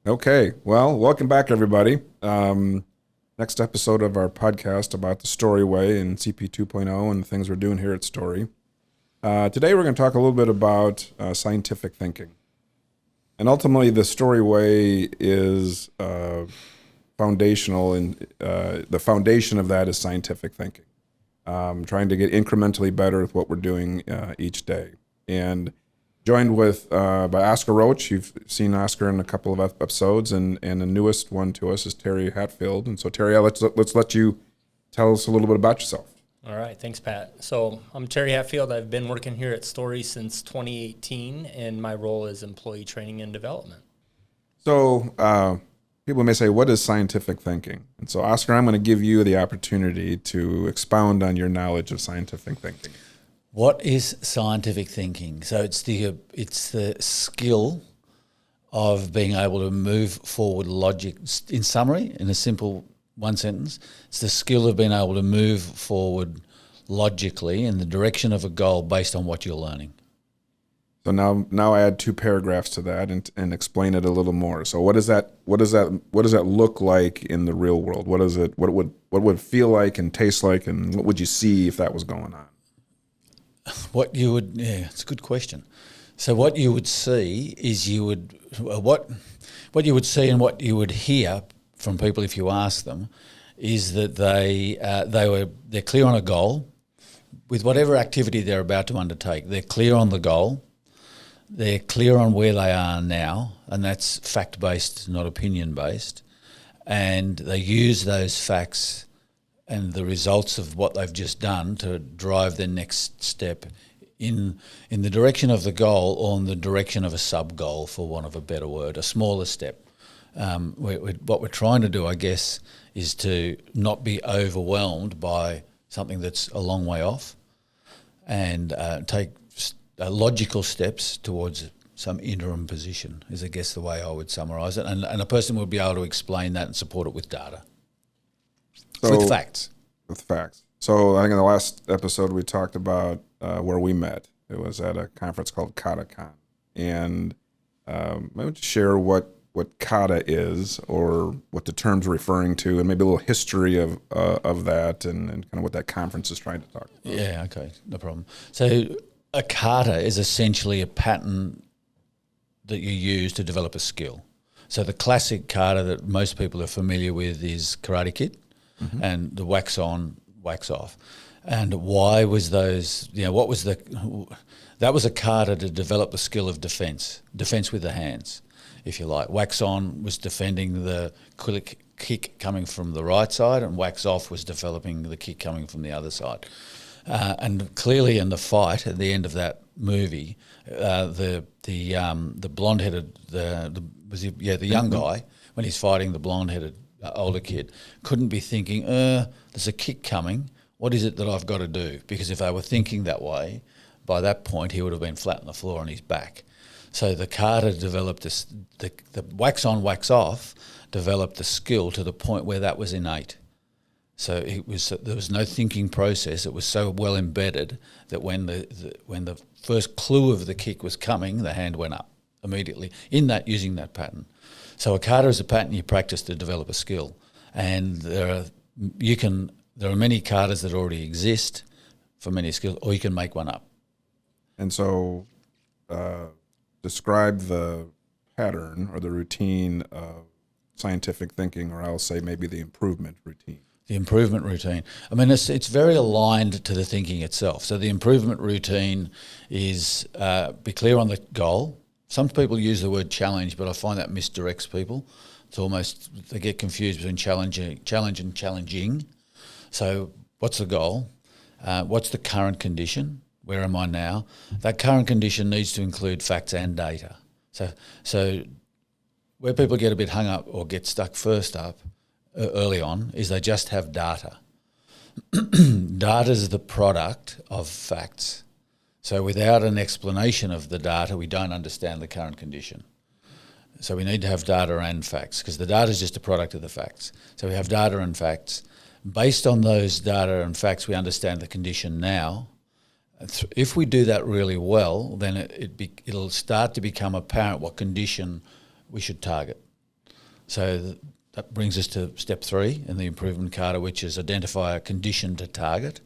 Okay, well, welcome back, everybody. Next episode of our podcast about the Story Way and CP 2.0 and the things we're doing here at Story. Today we're going to talk a little bit about scientific thinking. And ultimately, the Story Way is foundational, and the foundation of that is scientific thinking. Trying to get incrementally better with what we're doing each day. And joined with by Oscar Roche. You've seen Oscar in a couple of episodes, and the newest one to us is Terry Hatfield. And so, Terry, let's let you tell us a little bit about yourself. All right, thanks, Pat. So I'm Terry Hatfield. I've been working here at Story since 2018, and my role is employee training and development. So people may say, what is scientific thinking? And so, Oscar, I'm going to give you the opportunity to expound on your knowledge of scientific thinking. What is scientific thinking? So it's the skill of being able to move forward logic. In summary, in a simple one sentence, it's the skill of being able to move forward logically in the direction of a goal based on what you're learning. So now add two paragraphs to that and explain it a little more. So what does that look like in the real world? What would feel like and taste like, and what would you see if that was going on? It's a good question. So what you would see is what you would see and what you would hear from people if you ask them is that they're clear on a goal with whatever activity they're about to undertake. They're clear on the goal. They're clear on where they are now, and that's fact-based, not opinion-based. And they use those facts and the results of what they've just done to drive their next step in the direction of the goal or in the direction of a sub-goal, for want of a better word, a smaller step. What we're trying to do, I guess, is to not be overwhelmed by something that's a long way off and take logical steps towards some interim position is, I guess, the way I would summarise it. And a person would be able to explain that and support it with data. With facts. With facts. So I think in the last episode we talked about where we met. It was at a conference called Kata. And maybe just share what Kata is, or what the term's referring to, and maybe a little history of that and kind of what that conference is trying to talk about. Yeah, okay, no problem. So a kata is essentially a pattern that you use to develop a skill. So the classic kata that most people are familiar with is Karate Kid. Mm-hmm. And the wax on, wax off. And why was those, that was a kata to develop the skill of defence with the hands, if you like. Wax on was defending the kick coming from the right side, and wax off was developing the kick coming from the other side. And clearly in the fight at the end of that movie, the blonde-headed, the young guy, when he's fighting the blonde-headed older kid, couldn't be thinking, there's a kick coming, what is it that I've got to do? Because if they were thinking that way, by that point he would have been flat on the floor on his back. So the kata developed this, the wax on, wax off developed the skill to the point where that was innate. So there was no thinking process. It was so well embedded that when the first clue of the kick was coming, the hand went up immediately using that pattern. So a kata is a pattern you practice to develop a skill, and there are many katas that already exist for many skills, or you can make one up. And so, describe the pattern or the routine of scientific thinking, or I'll say maybe the improvement routine. The improvement routine. I mean, it's very aligned to the thinking itself. So the improvement routine is be clear on the goal. Some people use the word challenge, but I find that misdirects people. It's almost, they get confused between challenge and challenging. So what's the goal? What's the current condition? Where am I now? That current condition needs to include facts and data. So where people get a bit hung up or get stuck first up early on is they just have data. Data is the product of facts. So without an explanation of the data, we don't understand the current condition. So we need to have data and facts, because the data is just a product of the facts. So we have data and facts. Based on those data and facts, we understand the condition now. If we do that really well, then it'll start to become apparent what condition we should target. So that brings us to step 3 in the improvement kata, which is identify a condition to target.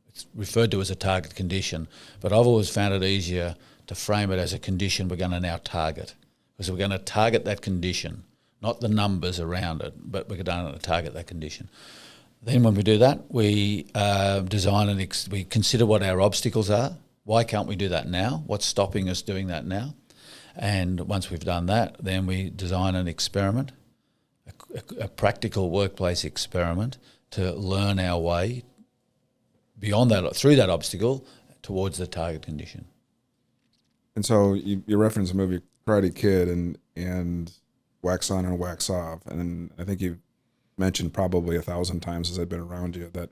It's referred to as a target condition, but I've always found it easier to frame it as a condition we're going to now target, because we're going to target that condition, not the numbers around it, but we're going to target that condition. Then when we do that, we design and we consider what our obstacles are. Why can't we do that now? What's stopping us doing that now? And once we've done that, then we design an experiment, a practical workplace experiment to learn our way beyond that, through that obstacle, towards the target condition. And so you referenced the movie Karate Kid and wax on and wax off, and I think you mentioned probably 1,000 times as I've been around you that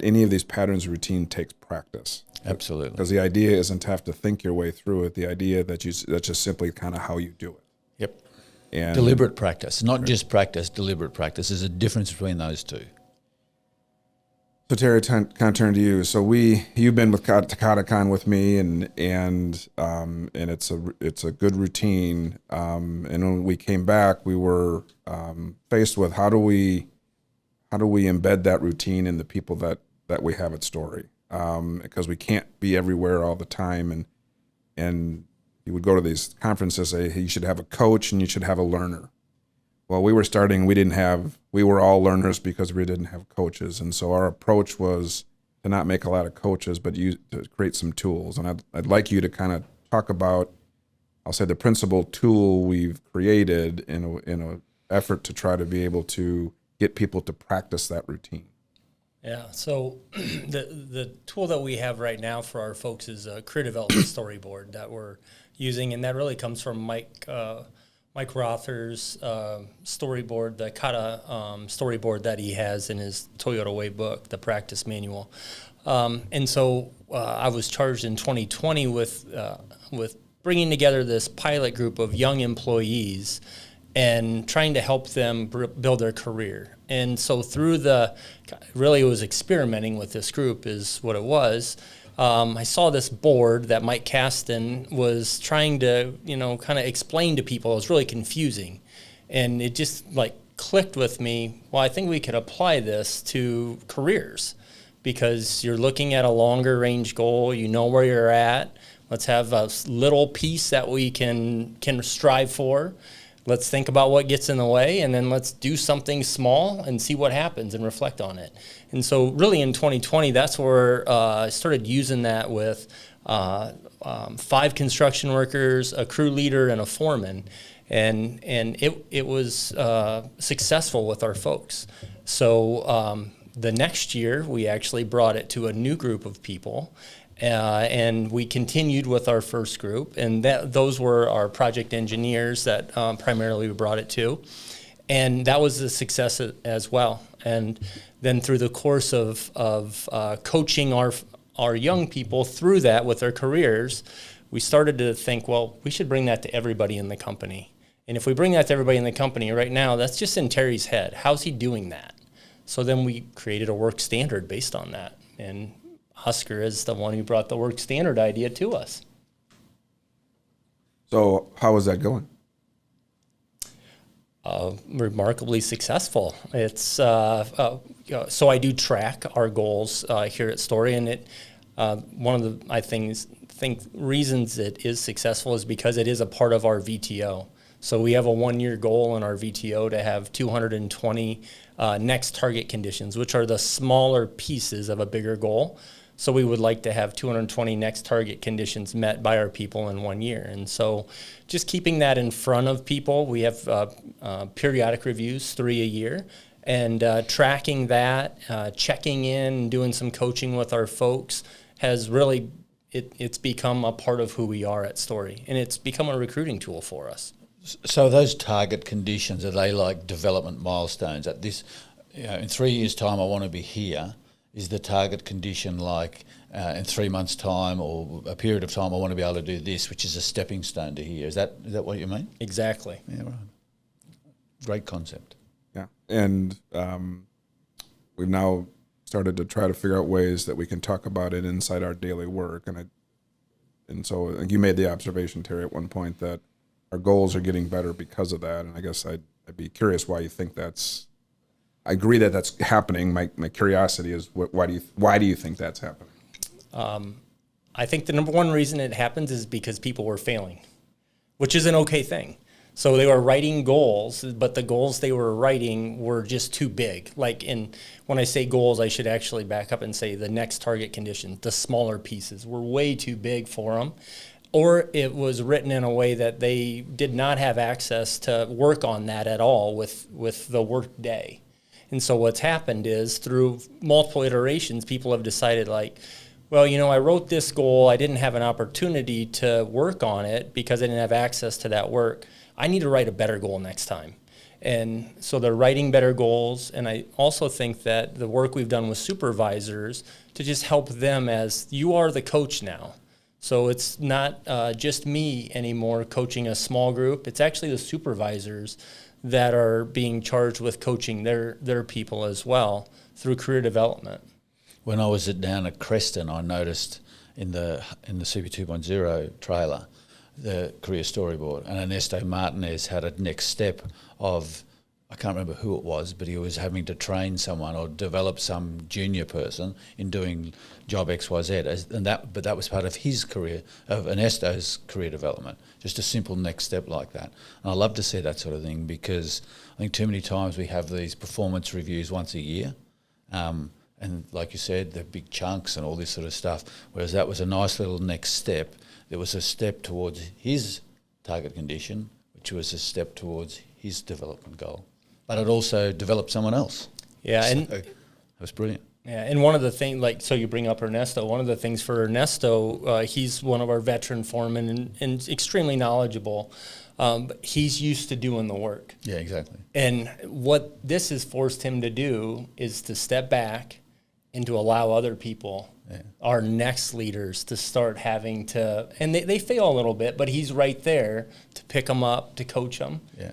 any of these patterns of routine takes practice. Absolutely. Because the idea isn't to have to think your way through it. The idea that's just simply kind of how you do it. Yep. And deliberate practice, not just practice, deliberate practice. There's a difference between those two. So Terry, kind of turn to you. So you've been with KataCon with me, and it's a good routine. And when we came back, we were faced with how do we embed that routine in the people that we have at Story, because we can't be everywhere all the time, and you would go to these conferences, say, hey, you should have a coach and you should have a learner. Well, we were all learners because we didn't have coaches. And so our approach was to not make a lot of coaches, but to create some tools. And I'd like you to kind of talk about, I'll say, the principal tool we've created in an effort to try to be able to get people to practice that routine. Yeah, so the tool that we have right now for our folks is a career development storyboard that we're using, and that really comes from Mike Rother's storyboard, the Kata storyboard that he has in his Toyota Way book, the practice manual. And so I was charged in 2020 with bringing together this pilot group of young employees and trying to help them build their career. And so really it was experimenting with this group is what it was. I saw this board that Mike Kasten was trying to, kind of explain to people. It was really confusing. And it just clicked with me. Well, I think we could apply this to careers because you're looking at a longer range goal. You know where you're at. Let's have a little piece that we can strive for. Let's think about what gets in the way, and then let's do something small and see what happens and reflect on it. And so really in 2020, that's where I started using that with 5 construction workers, a crew leader, and a foreman. And it was successful with our folks. So the next year, we actually brought it to a new group of people. And we continued with our first group, and those were our project engineers that primarily we brought it to. And that was a success as well. And then through the course of coaching our young people through that with their careers, we started to think, well, we should bring that to everybody in the company. And if we bring that to everybody in the company right now, that's just in Terry's head. How's he doing that? So then we created a work standard based on that. And Oscar is the one who brought the work standard idea to us. So how is that going? Remarkably successful. It's so I do track our goals here at Story, and one of the reasons it is successful is because it is a part of our VTO. So we have a 1-year goal in our VTO to have 220 next target conditions, which are the smaller pieces of a bigger goal. So we would like to have 220 next target conditions met by our people in 1 year. And so just keeping that in front of people, we have periodic reviews, 3 a year, and tracking that, checking in, doing some coaching with our folks has really, it's become a part of who we are at Story. And it's become a recruiting tool for us. So those target conditions, are they like development milestones? At this, in 3 years' time, I want to be here. Is the target condition like in 3 months' time or a period of time I want to be able to do this, which is a stepping stone to here? Is that what you mean? Exactly. Yeah, right. Great concept. Yeah, and we've now started to try to figure out ways that we can talk about it inside our daily work. And so you made the observation, Terry, at one point that our goals are getting better because of that. And I guess I'd I'd be curious why you think that's. I agree that that's happening. My curiosity is why do you think that's happening? I think the number one reason it happens is because people were failing, which is an okay thing. So they were writing goals, but the goals they were writing were just too big. When I say goals, I should actually back up and say the next target conditions, the smaller pieces, were way too big for them. Or it was written in a way that they did not have access to work on that at all with the work day. And so what's happened is through multiple iterations, people have decided well, I wrote this goal. I didn't have an opportunity to work on it because I didn't have access to that work. I need to write a better goal next time. And so they're writing better goals. And I also think that the work we've done with supervisors to just help them as you are the coach now. So it's not just me anymore coaching a small group. It's actually the supervisors that are being charged with coaching their people as well through career development. When I was down at Creston, I noticed in the CP 2.0 trailer the career storyboard, and Ernesto Martinez had a next step of, I can't remember who it was, but he was having to train someone or develop some junior person in doing job XYZ, but that was part of his career, of Ernesto's career development, just a simple next step like that. And I love to see that sort of thing because I think too many times we have these performance reviews once a year, and like you said, the big chunks and all this sort of stuff, whereas that was a nice little next step. There was a step towards his target condition, which was a step towards his development goal. But it also developed someone else. Yeah, and that was brilliant. Yeah, and one of the things, so you bring up Ernesto, one of the things for Ernesto, he's one of our veteran foremen and extremely knowledgeable. But he's used to doing the work. Yeah, exactly. And what this has forced him to do is to step back and to allow other people, our next leaders, to start having to, and they fail a little bit, but he's right there to pick them up, to coach them. Yeah.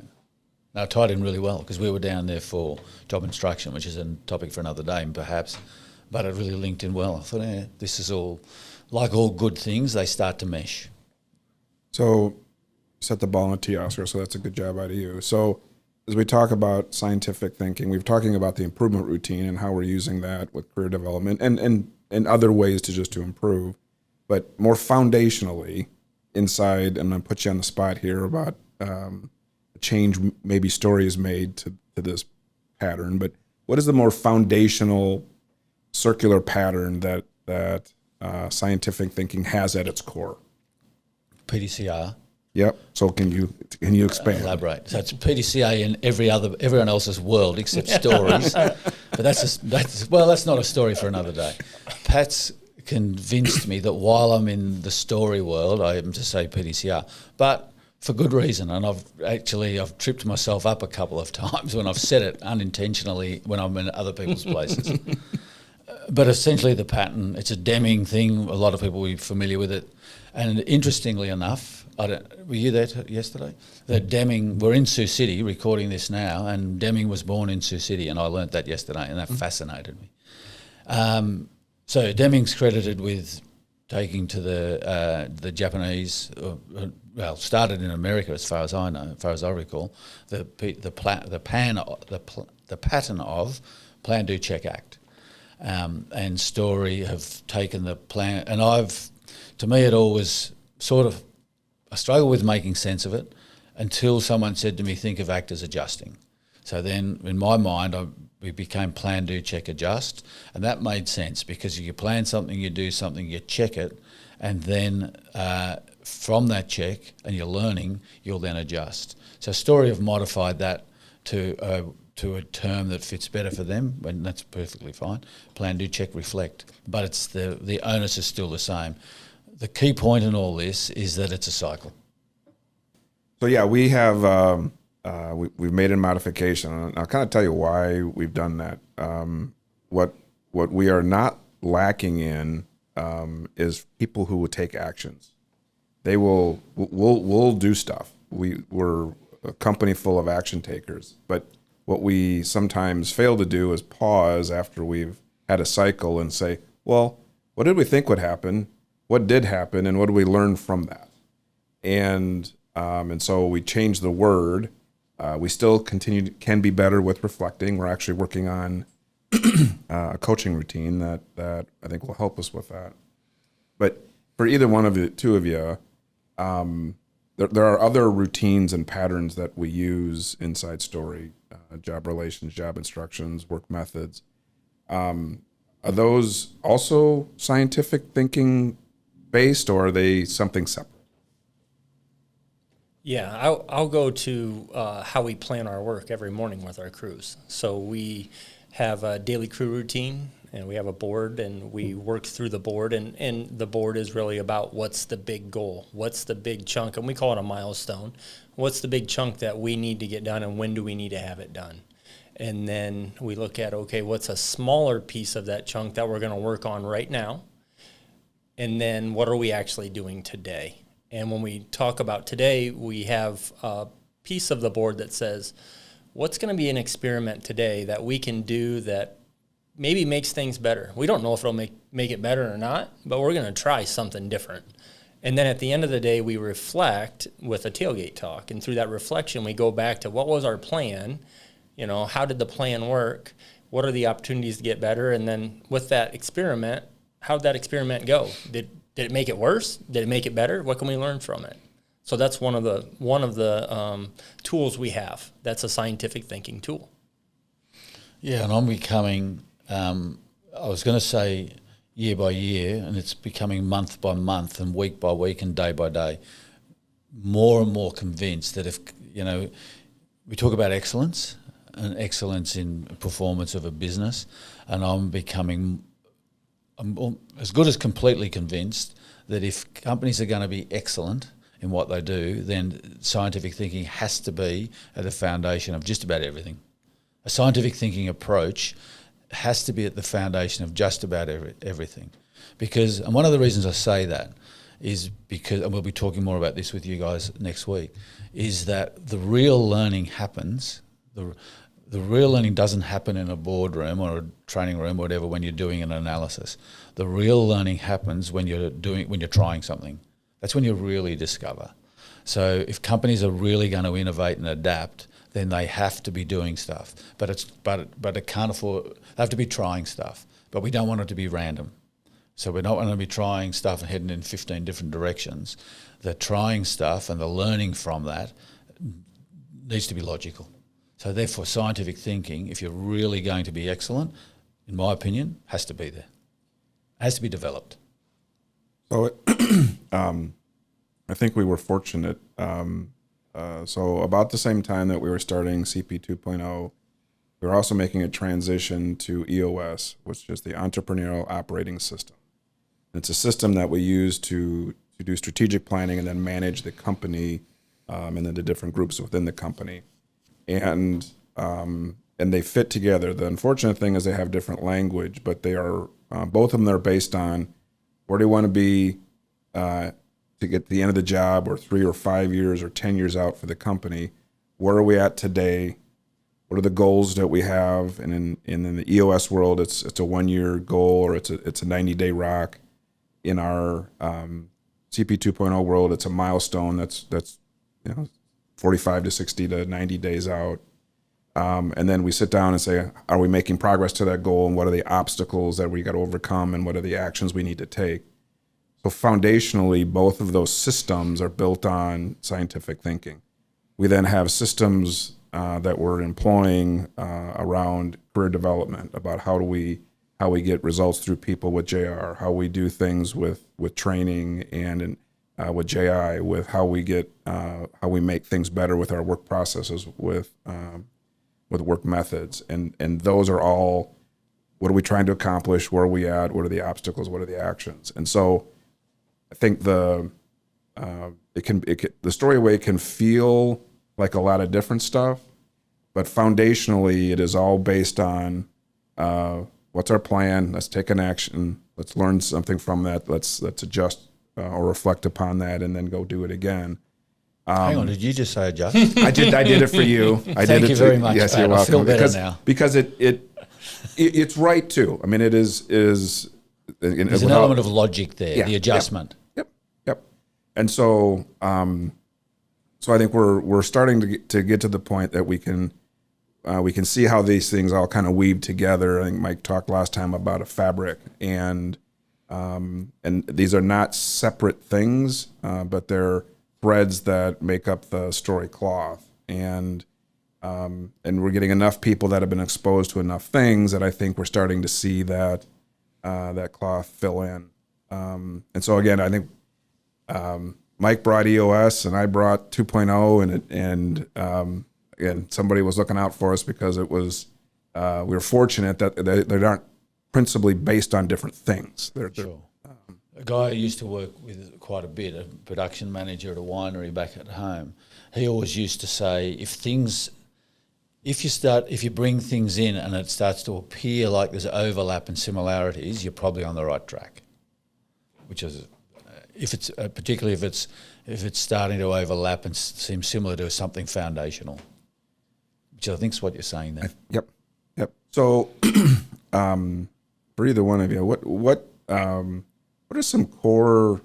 Now, it tied in really well because we were down there for job instruction, which is a topic for another day perhaps, but it really linked in well. I thought, this is all, like all good things, they start to mesh. So set the ball in the tee, Oscar, so that's a good job out of you. So as we talk about scientific thinking, we're talking about the improvement routine and how we're using that with career development and other ways to improve. But more foundationally inside, and I'm going to put you on the spot here about change maybe story is made to this pattern, but what is the more foundational circular pattern that scientific thinking has at its core? PDCA. Yep. So can you expand? Elaborate. So it's PDCA in everyone else's world except stories. But that's not a story for another day. Pat's convinced me that while I'm in the story world, I am to say PDCA, but for good reason. And I've tripped myself up a couple of times when I've said it unintentionally when I'm in other people's places. But essentially the pattern, it's a Deming thing. A lot of people will be familiar with it. And interestingly enough, were you there yesterday? That Deming, we're in Sioux City recording this now, and Deming was born in Sioux City, and I learnt that yesterday, and that fascinated me. So Deming's credited with taking to the Japanese, started in America as far as I know, as far as I recall, the pattern of plan, do, check, act. And Story have taken the plan, and to me it always sort of, I struggle with making sense of it until someone said to me, think of act as adjusting. So then in my mind, we became plan, do, check, adjust. And that made sense because you plan something, you do something, you check it, and then from that check and you're learning, you'll then adjust. So Story have modified that to a term that fits better for them, and that's perfectly fine. Plan, do, check, reflect. But it's the onus is still the same. The key point in all this is that it's a cycle. So yeah, we have we've made a modification, and I'll kind of tell you why we've done that. What we are not lacking in is people who will take actions. We'll do stuff. We're a company full of action takers, but what we sometimes fail to do is pause after we've had a cycle and say, well, what did we think would happen? What did happen, and what do we learn from that? And so we changed the word We still can be better with reflecting. We're actually working on a coaching routine that I think will help us with that. But for either one of the two of you, there are other routines and patterns that we use inside Story, job relations, job instructions, work methods. Are those also scientific thinking based, or are they something separate? Yeah, I'll go to how we plan our work every morning with our crews. So we have a daily crew routine, and we have a board, and we work through the board, and the board is really about what's the big goal, what's the big chunk, and we call it a milestone. What's the big chunk that we need to get done, and when do we need to have it done? And then we look at, okay, what's a smaller piece of that chunk that we're going to work on right now? And then what are we actually doing today? And when we talk about today, we have a piece of the board that says, what's going to be an experiment today that we can do that maybe makes things better? We don't know if it'll make it better or not, but we're going to try something different. And then at the end of the day, we reflect with a tailgate talk. And through that reflection, we go back to what was our plan? You know, how did the plan work? What are the opportunities to get better? And then with that experiment, how did that experiment go? Did it make it worse? Did it make it better? What can we learn from it? So that's one of the tools we have. That's a scientific thinking tool. Yeah, and I'm becoming, I was going to say year by year, and it's becoming month by month and week by week and day by day, more and more convinced that if, we talk about excellence and excellence in performance of a business, and I'm as good as completely convinced that if companies are going to be excellent in what they do, then scientific thinking has to be at the foundation of just about everything. A scientific thinking approach has to be at the foundation of just about everything. And one of the reasons I say that is because, and we'll be talking more about this with you guys next week, is that the real learning happens, the real learning doesn't happen in a boardroom or a training room or whatever when you're doing an analysis. The real learning happens when you're trying something. That's when you really discover. So if companies are really going to innovate and adapt, then they have to be doing stuff. But it can't afford. They have to be trying stuff. But we don't want it to be random. So we don't want to be trying stuff and heading in 15 different directions. The trying stuff and the learning from that needs to be logical. So therefore, scientific thinking, if you're really going to be excellent, in my opinion, has to be there. It has to be developed. So I think we were fortunate. So about the same time that we were starting CP 2.0, we were also making a transition to EOS, which is the Entrepreneurial Operating System. It's a system that we use to do strategic planning and then manage the company and then the different groups within the company. And they fit together. The unfortunate thing is they have different language, but they are both of them are based on where do you want to be to get to the end of the job, or 3 or 5 years or 10 years out for the company. Where are we at today? What are the goals that we have? And in the EOS world, it's a 1-year goal, or it's a 90-day rock. In our CP 2.0 world, it's a milestone that's 45 to 60 to 90 days out. And then we sit down and say, are we making progress to that goal? And what are the obstacles that we got to overcome? And what are the actions we need to take? So foundationally, both of those systems are built on scientific thinking. We then have systems that we're employing around career development, about how we get results through people with JR, how we do things with training and with JI, with how we make things better with our work processes, with work methods, and those are all, what are we trying to accomplish? Where are we at? What are the obstacles? What are the actions? And so, I think the story way can feel like a lot of different stuff, but foundationally, it is all based on what's our plan? Let's take an action. Let's learn something from that. Let's adjust or reflect upon that, and then go do it again. Hang on, did you just say adjust? I did it for you. Thank you very much. Yes, you're welcome. I feel better now. Because it's right too. I mean, it is. There's an element of logic there, Yeah, the adjustment. Yep. And so So I think we're starting to get to the point that we can see how these things all kind of weave together. I think Mike talked last time about a fabric, and these are not separate things, but they're threads that make up the story cloth. And we're getting enough people that have been exposed to enough things that I think we're starting to see that cloth fill in. And so again, I think Mike brought EOS and I brought 2.0, and again, somebody was looking out for us because it was we were fortunate that they aren't principally based on different things. Sure. A guy I used to work with quite a bit, a production manager at a winery back at home, he always used to say, if you bring things in and it starts to appear like there's overlap and similarities, you're probably on the right track. Which is, if it's particularly if it's starting to overlap and seem similar to something foundational, which I think is what you're saying there. Yep. So, for either one of you, what are some core,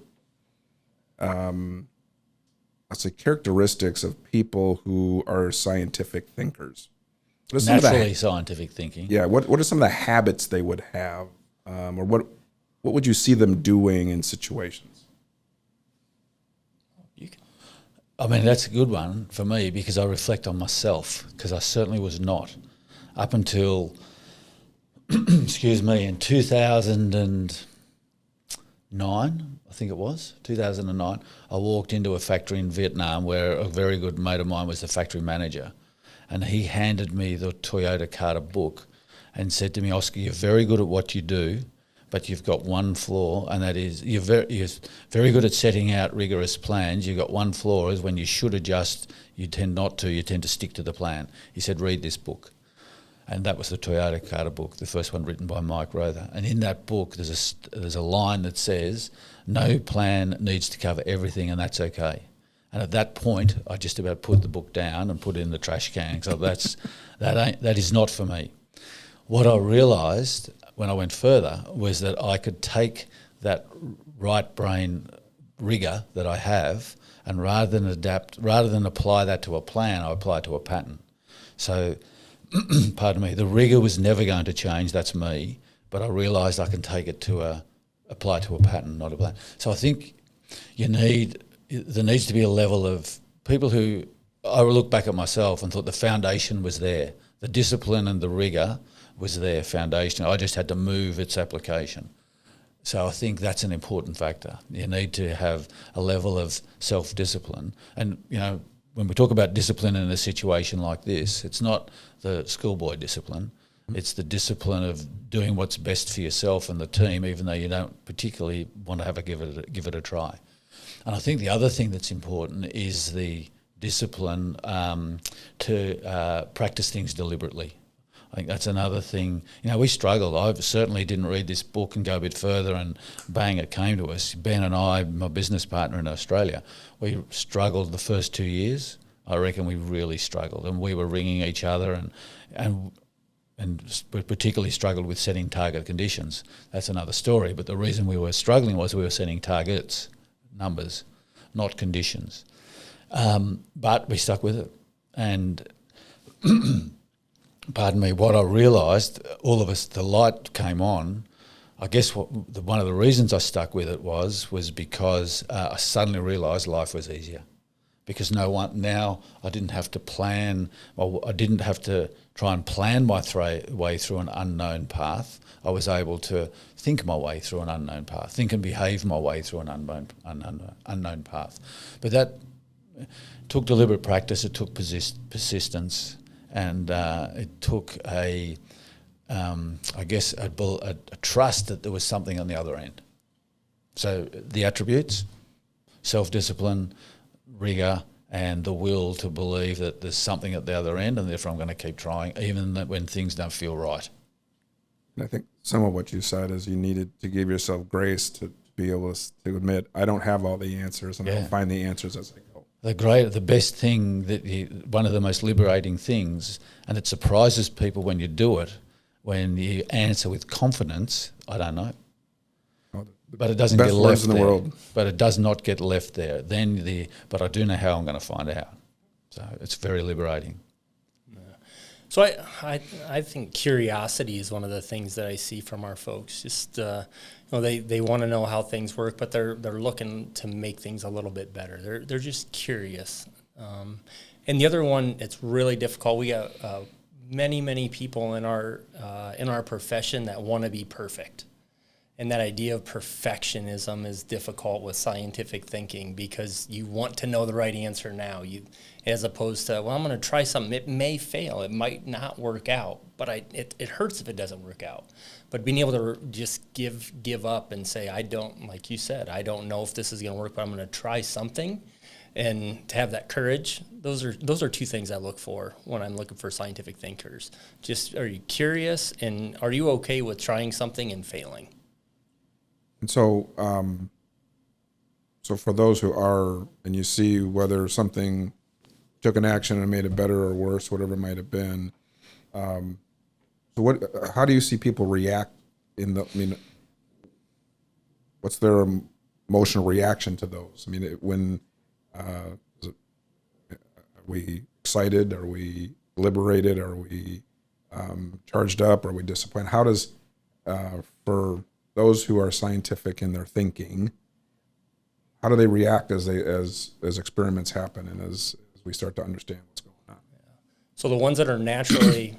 let's say, characteristics of people who are scientific thinkers? Naturally scientific thinking. Yeah. What are some of the habits they would have, or what would you see them doing in situations? I mean, that's a good one for me because I reflect on myself, because I certainly was not. Up until, excuse me, in 2009, I think it was, 2009, I walked into a factory in Vietnam where a very good mate of mine was the factory manager, and he handed me the Toyota Kata book and said to me, Oscar, you're very good at what you do, but you've got one flaw, and that is you're very good at setting out rigorous plans. You've got one flaw is when you should adjust, you tend not to, you tend to stick to the plan. He said, read this book. And that was the Toyota Kata book, the first one written by Mike Rother. And in that book, there's a line that says, no plan needs to cover everything, and that's okay. And at that point, I just about put the book down and put it in the trash can. So that is not for me. What I realised when I went further was that I could take that right brain rigour that I have, and rather than apply that to a plan, I apply it to a pattern. So, pardon me, the rigour was never going to change, that's me, but I realised I can take it to apply to a pattern, not a plan. So I think there needs to be a level of people who, I look back at myself and thought the foundation was there. The discipline and the rigour was their foundation. I just had to move its application. So I think that's an important factor. You need to have a level of self-discipline. And, when we talk about discipline in a situation like this, it's not the schoolboy discipline. It's the discipline of doing what's best for yourself and the team, even though you don't particularly want to give it a try. And I think the other thing that's important is the discipline to practice things deliberately. I think that's another thing. We struggled. I certainly didn't read this book and go a bit further, and bang, it came to us. Ben and I, my business partner in Australia, we struggled the first 2 years. I reckon we really struggled, and we were ringing each other, and we particularly struggled with setting target conditions. That's another story. But the reason we were struggling was we were setting targets, numbers, not conditions. But we stuck with it, and pardon me, what I realised, all of us, the light came on. I guess one of the reasons I stuck with it was because I suddenly realised life was easier. Because now I didn't have to plan, I didn't have to try and plan my way through an unknown path. I was able to think my way through an unknown path, think and behave my way through an unknown path. But that took deliberate practice, it took persistence, and it took a trust that there was something on the other end. So the attributes, self-discipline, rigour, and the will to believe that there's something at the other end, and therefore I'm going to keep trying, even when things don't feel right. And I think some of what you said is you needed to give yourself grace to be able to admit, I don't have all the answers, and I'll find the answers as I go. The best thing, one of the most liberating things, and it surprises people when you do it, when you answer with confidence, I don't know. Well, But it doesn't best get words left in the there. world. But it does not get left there. But I do know how I'm going to find out. So it's very liberating. So I think curiosity is one of the things that I see from our folks. Just they want to know how things work, but they're looking to make things a little bit better. They're just curious. And the other one, it's really difficult. We got many people in our profession that want to be perfect. And that idea of perfectionism is difficult with scientific thinking because you want to know the right answer now. As opposed to, well, I'm going to try something. It may fail. It might not work out, but it hurts if it doesn't work out. But being able to just give up and say, I don't, like you said, I don't know if this is going to work, but I'm going to try something, and to have that courage. Those are two things I look for when I'm looking for scientific thinkers. Just, are you curious, and are you okay with trying something and failing? And so, so for those who are, and you see whether something took an action and made it better or worse, whatever it might have been. So how do you see people react what's their emotional reaction to those? I mean, are we excited? Are we liberated? Are we charged up? Are we disappointed? How does, for those who are scientific in their thinking, how do they react as experiments happen and as we start to understand what's going on? So the ones that are naturally,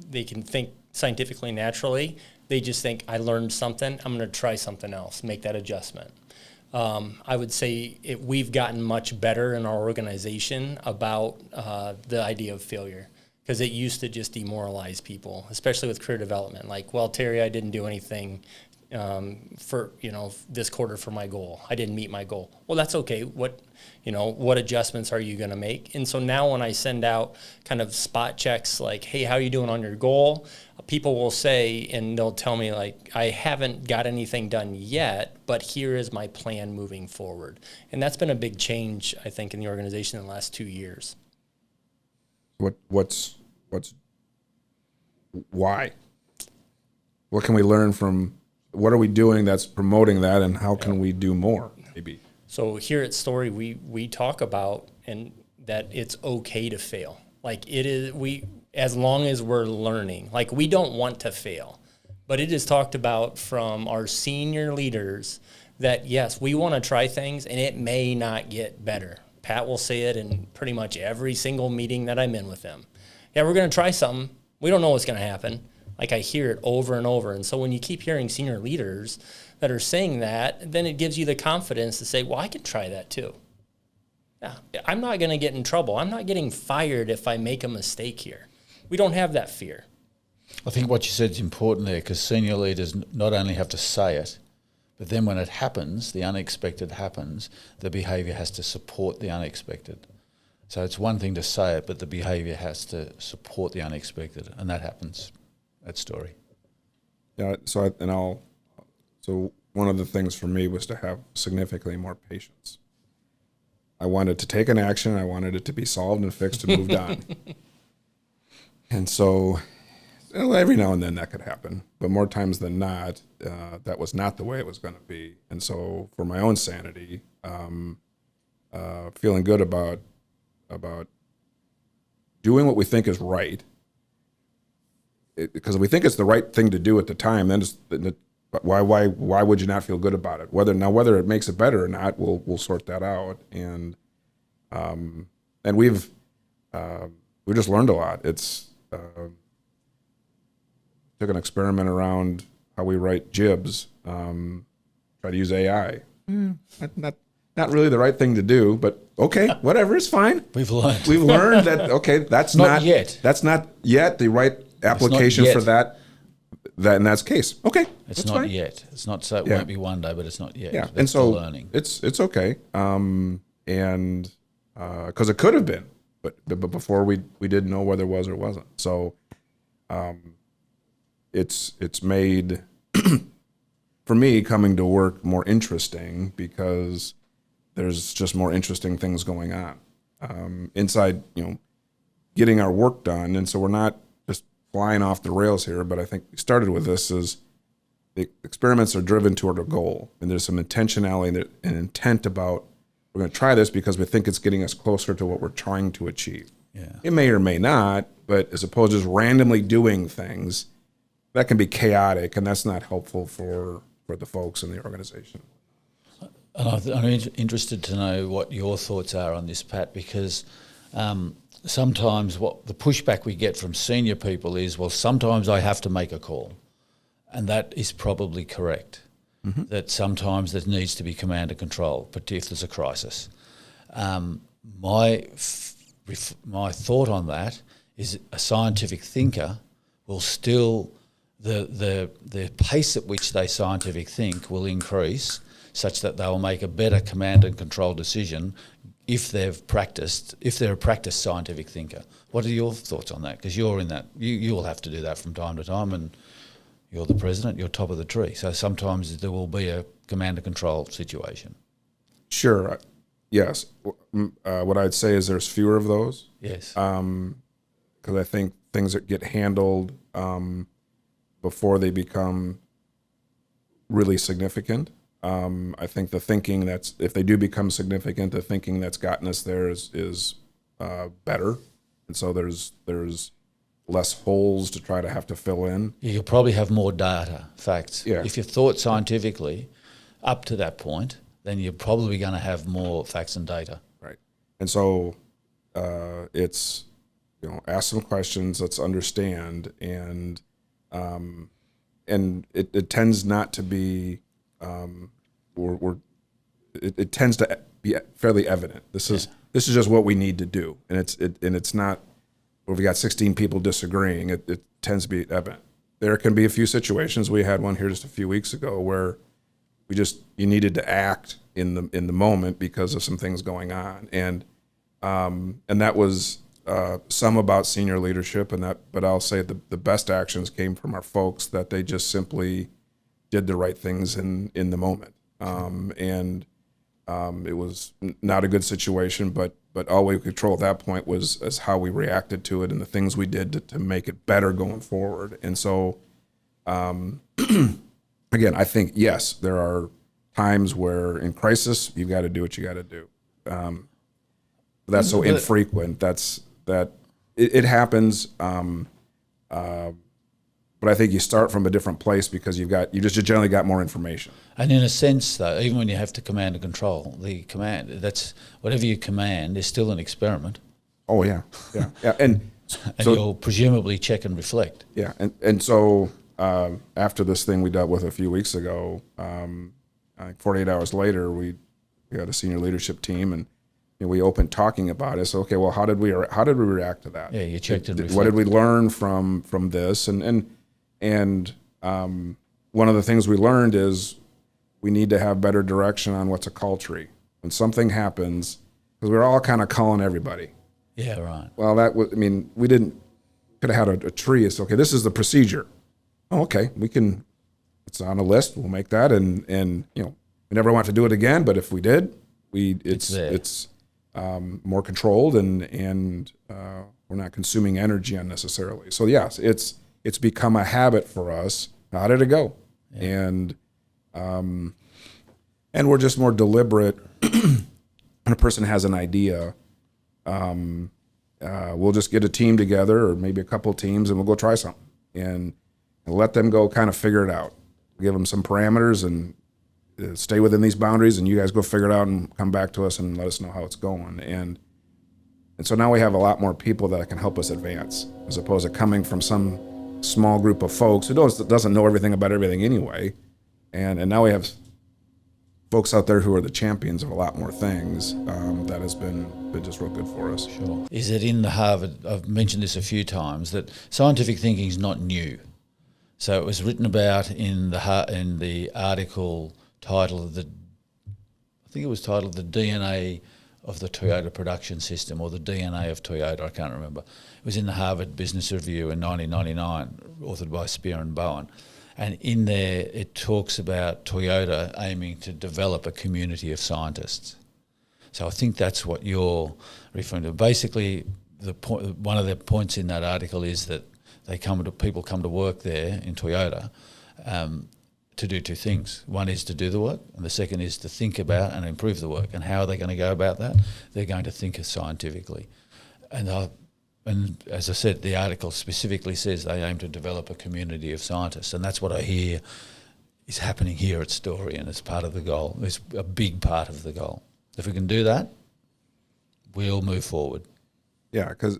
they can think scientifically naturally, they just think, I learned something, I'm going to try something else, make that adjustment. I would say we've gotten much better in our organization about the idea of failure, because it used to just demoralize people, especially with career development. Like, well, Terry, I didn't do anything for this quarter for my goal. I didn't meet my goal. Well, that's okay. What adjustments are you going to make? And so now when I send out kind of spot checks like, hey, how are you doing on your goal? People will say, and they'll tell me like, I haven't got anything done yet, but here is my plan moving forward. And that's been a big change, I think, in the organization in the last 2 years. Why? What can we learn from? What are we doing that's promoting that, and how can we do more, maybe? So here at Story, we talk about and that it's okay to fail. Like as long as we're learning. Like, we don't want to fail, but it is talked about from our senior leaders that yes, we want to try things and it may not get better. Pat will say it in pretty much every single meeting that I'm in with them. Yeah, we're going to try something. We don't know what's going to happen. Like, I hear it over and over. And so when you keep hearing senior leaders that are saying that, then it gives you the confidence to say, well, I can try that too. Yeah, I'm not going to get in trouble. I'm not getting fired if I make a mistake here. We don't have that fear. I think what you said is important there, because senior leaders not only have to say it, but then when it happens, the unexpected happens, the behaviour has to support the unexpected. So it's one thing to say it, but the behaviour has to support the unexpected, and that happens at Story. Yeah. So one of the things for me was to have significantly more patience. I wanted to take an action. I wanted it to be solved and fixed and moved on. And so, every now and then that could happen, but more times than not, that was not the way it was going to be. And so, for my own sanity, feeling good about doing what we think is right, because if we think it's the right thing to do at the time, then why would you not feel good about it? Whether it makes it better or not, we'll sort that out. And we've just learned a lot. It's took an experiment around how we write jibs. Try to use AI. Not really the right thing to do, but okay, whatever, it's fine. We've learned that okay, that's not yet. That's not yet the right application for that in that case. Okay, it's not fine. Yet. It's not so it won't be one day, but it's not yet. Yeah, That's and so still learning. It's okay. And because it could have been, but before we didn't know whether it was or wasn't. So it's made for me coming to work more interesting, because there's just more interesting things going on inside, getting our work done. And so we're not just flying off the rails here, but I think we started with this is the experiments are driven toward a goal, and there's some intentionality and intent about we're going to try this because we think it's getting us closer to what we're trying to achieve. Yeah. It may or may not, but as opposed to just randomly doing things, that can be chaotic, and that's not helpful for the folks in the organization. And I'm interested to know what your thoughts are on this, Pat, because sometimes what the pushback we get from senior people is, well, sometimes I have to make a call. And that is probably correct, that sometimes there needs to be command and control, particularly if there's a crisis. My thought on that is a scientific thinker will still, the pace at which they scientific think will increase such that they'll make a better command and control decision if they're a practiced scientific thinker. What are your thoughts on that? Because you're in that, you will have to do that from time to time, and you're the president, you're top of the tree. So sometimes there will be a command and control situation. Sure. Yes. What I'd say is there's fewer of those. Yes. Because I think things that get handled before they become really significant. I think the thinking that's, if they do become significant, the thinking that's gotten us there is better. And so there's less holes to try to have to fill in. You'll probably have more data, facts. Yeah. If you thought scientifically up to that point, then you're probably going to have more facts and data. Right. And so it's, ask some questions, let's understand, and it tends not to be, it tends to be fairly evident. This is just what we need to do, and it's not. Where we got 16 people disagreeing, it tends to be evident. There can be a few situations. We had one here just a few weeks ago where you needed to act in the moment because of some things going on, and that was some about senior leadership, but I'll say the best actions came from our folks, that they just simply did the right things in the moment, and it was not a good situation, but all we could control at that point was how we reacted to it and the things we did to make it better going forward. And so, again, I think, yes, there are times where in crisis you've got to do what you got to do. But that's so infrequent. It happens. But I think you start from a different place because you just generally got more information. And in a sense, though, even when you have to command and control, that's whatever you command is still an experiment. Oh yeah. And so, you'll presumably check and reflect. Yeah, and so after this thing we dealt with a few weeks ago, I think 48 hours later, we had a senior leadership team, and we opened talking about it. So okay, well, how did we react to that? Yeah, you checked and reflected. What did we learn from this? And one of the things we learned is we need to have better direction on what's a call tree. When something happens, because we're all kind of calling everybody. Yeah, right. Well, we could have had a tree. It's okay, this is the procedure. Oh, okay, it's on a list, we'll make that. And we never want to do it again, but if we did, it's more controlled and we're not consuming energy unnecessarily. So yes, it's become a habit for us. How did it go? Yeah. And we're just more deliberate. When a person has an idea, we'll just get a team together, or maybe a couple of teams, and we'll go try something and let them go kind of figure it out. Give them some parameters and stay within these boundaries, and you guys go figure it out and come back to us and let us know how it's going. And so now we have a lot more people that can help us advance, as opposed to coming from some small group of folks who doesn't know everything about everything anyway. And now we have folks out there who are the champions of a lot more things. That has been just real good for us. Sure. Is it in the Harvard, I've mentioned this a few times, that scientific thinking is not new. So it was written about in the article titled the DNA of the Toyota production system, or the DNA of Toyota, I can't remember. It was in the Harvard Business Review in 1999, authored by Spear and Bowen. And in there it talks about Toyota aiming to develop a community of scientists. So I think that's what you're referring to. Basically, one of the points in that article is that people come to work there in Toyota to do two things. One is to do the work, and the second is to think about and improve the work. And how are they going to go about that? They're going to think scientifically. And as I said, the article specifically says they aim to develop a community of scientists, and that's what I hear is happening here at Story, and it's part of the goal. It's a big part of the goal. If we can do that, we'll move forward. Yeah, because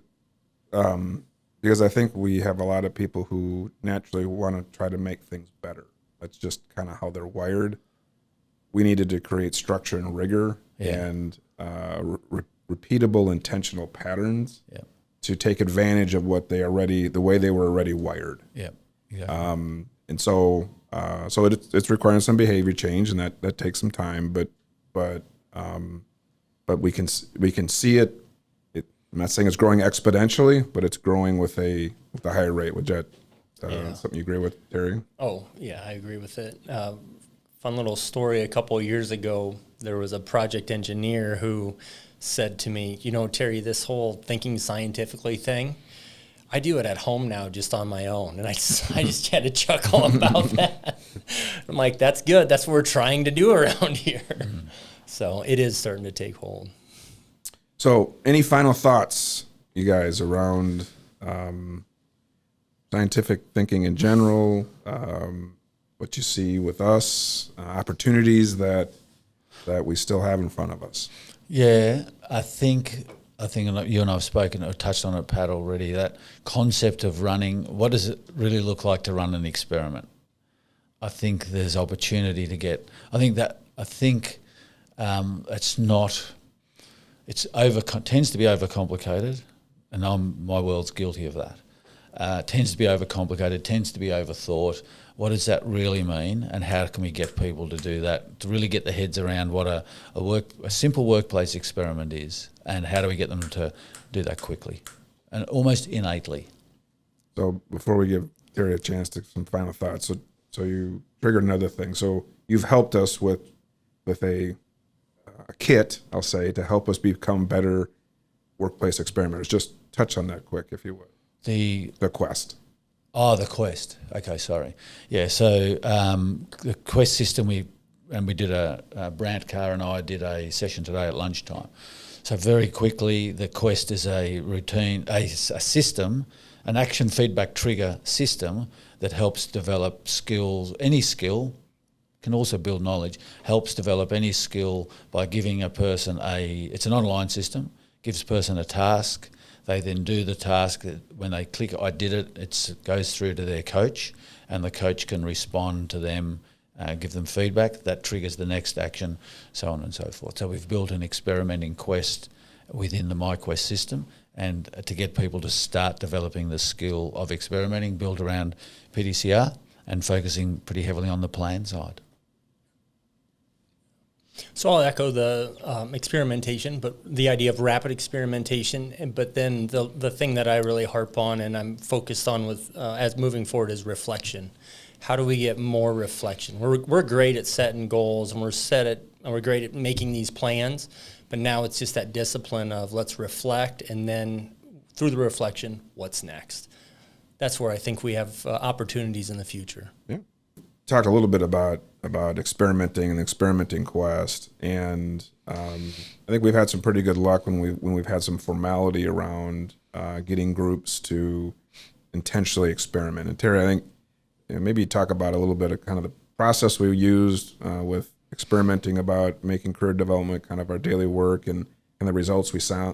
I think we have a lot of people who naturally want to try to make things better. That's just kind of how they're wired. We needed to create structure and rigor and repeatable, intentional patterns to take advantage of the way they were already wired. Yeah. And so it's requiring some behavior change, and that takes some time. But we can see it. I'm not saying it's growing exponentially, but it's growing with a higher rate. Would that something you agree with, Terry? Oh, yeah, I agree with it. Fun little story. A couple of years ago, there was a project engineer who said to me, Terry, this whole thinking scientifically thing, I do it at home now just on my own. And I just had to chuckle about that. I'm like, that's good. That's what we're trying to do around here. Mm-hmm. So it is starting to take hold. So any final thoughts, you guys, around scientific thinking in general, what you see with us, opportunities that we still have in front of us? Yeah, I think you and I have spoken or touched on it, Pat, already, that concept of running, what does it really look like to run an experiment? I think there's opportunity to get, tends to be overcomplicated, and my world's guilty of that. Tends to be overcomplicated, tends to be overthought. What does that really mean, and how can we get people to do that, to really get their heads around what a simple workplace experiment is, and how do we get them to do that quickly and almost innately? So before we give Terry a chance to some final thoughts, so you triggered another thing. So you've helped us with a kit, I'll say, to help us become better workplace experimenters. Just touch on that quick, if you would. The Quest. Oh, the Quest. Okay, sorry. Yeah, so the Quest system, we did Brant Carr and I did a session today at lunchtime. So very quickly, the Quest is a system, an action feedback trigger system that helps develop skills, any skill, can also build knowledge, helps develop any skill by giving a person it's an online system, gives a person a task. They then do the task. When they click, I did it, it goes through to their coach, and the coach can respond to them, give them feedback. That triggers the next action, so on and so forth. So we've built an experimenting Quest within the MyQuest system, and to get people to start developing the skill of experimenting, built around PDCR and focusing pretty heavily on the plan side. So I'll echo the experimentation, but the idea of rapid experimentation. But then the thing that I really harp on and I'm focused on with as moving forward is reflection. How do we get more reflection? We're great at setting goals, and we're great at making these plans. But now it's just that discipline of let's reflect, and then through the reflection, what's next? That's where I think we have opportunities in the future. Yeah. Talk a little bit about experimenting and the experimenting Quest, and I think we've had some pretty good luck when we've had some formality around getting groups to intentionally experiment. And Terry, I think maybe talk about a little bit of kind of the process we used with experimenting about making career development kind of our daily work, and the results we saw,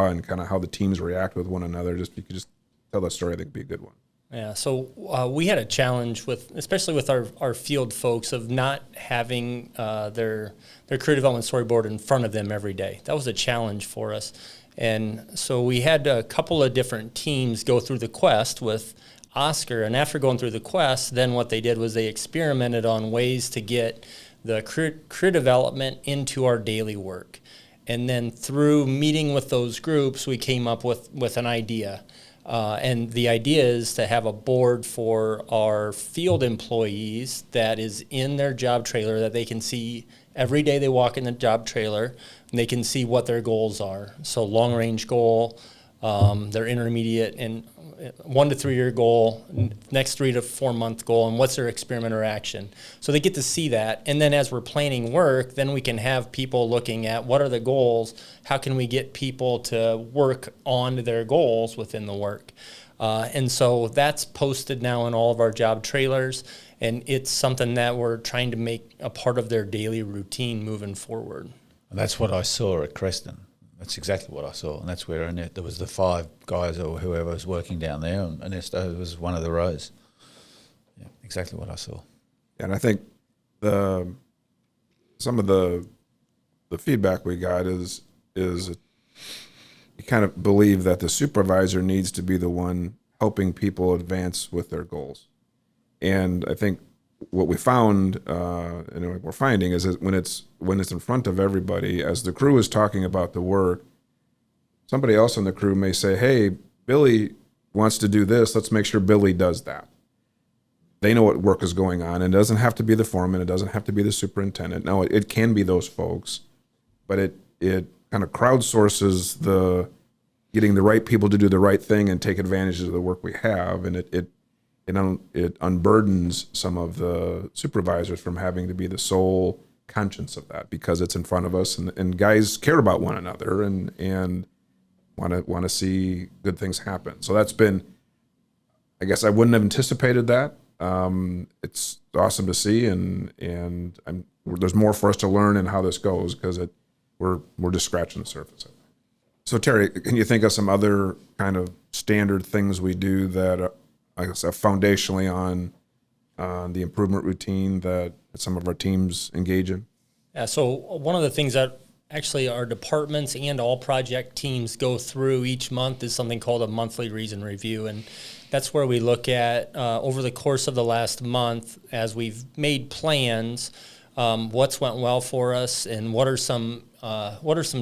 and kind of how the teams react with one another. Just if you could just tell that story, I think it'd be a good one. Yeah, so we had a challenge especially with our field folks, of not having their career development storyboard in front of them every day. That was a challenge for us. And so we had a couple of different teams go through the Quest with Oscar, and after going through the Quest, then what they did was they experimented on ways to get the career development into our daily work. And then through meeting with those groups, we came up with an idea. And the idea is to have a board for our field employees that is in their job trailer, that they can see every day they walk in the job trailer, and they can see what their goals are. So long-range goal, their intermediate and 1 to 3 year goal, next 3 to 4 month goal, and what's their experiment or action. So they get to see that. And then as we're planning work, then we can have people looking at what are the goals, how can we get people to work on their goals within the work. And so that's posted now in all of our job trailers, and it's something that we're trying to make a part of their daily routine moving forward. And that's what I saw at Creston. That's exactly what I saw, and that's where there was the 5 guys or whoever was working down there, and Ernesto was one of the rows. Yeah, exactly what I saw. And I think some of the feedback we got is you kind of believe that the supervisor needs to be the one helping people advance with their goals. And I think what we found, and what we're finding, is that when it's in front of everybody, as the crew is talking about the work, somebody else on the crew may say, "Hey, Billy wants to do this. Let's make sure Billy does that." They know what work is going on, and it doesn't have to be the foreman. It doesn't have to be the superintendent. No, it can be those folks, but it kind of crowdsources the getting the right people to do the right thing and take advantage of the work we have, and it unburdens some of the supervisors from having to be the sole conscience of that, because it's in front of us, and guys care about one another and want to see good things happen. So that's been, I guess I wouldn't have anticipated that. It's awesome to see, and there's more for us to learn in how this goes, because we're just scratching the surface. So Terry, can you think of some other kind of standard things we do that I guess foundationally on the improvement routine that some of our teams engage in? Yeah, so one of the things that actually our departments and all project teams go through each month is something called a monthly reason review. And that's where we look at over the course of the last month, as we've made plans, what's went well for us and what are some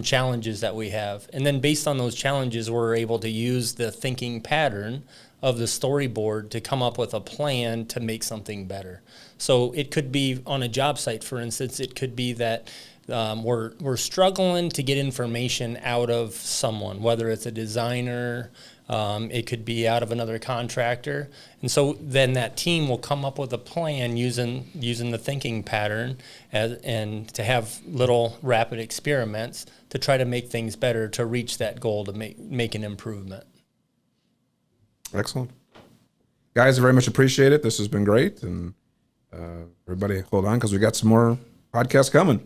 challenges that we have. And then based on those challenges, we're able to use the thinking pattern of the storyboard to come up with a plan to make something better. So it could be on a job site, for instance. It could be that we're struggling to get information out of someone, whether it's a designer, it could be out of another contractor. And so then that team will come up with a plan using the thinking pattern and to have little rapid experiments to try to make things better, to reach that goal, to make an improvement. Excellent. Guys, I very much appreciate it. This has been great. And everybody hold on, because we got some more podcasts coming.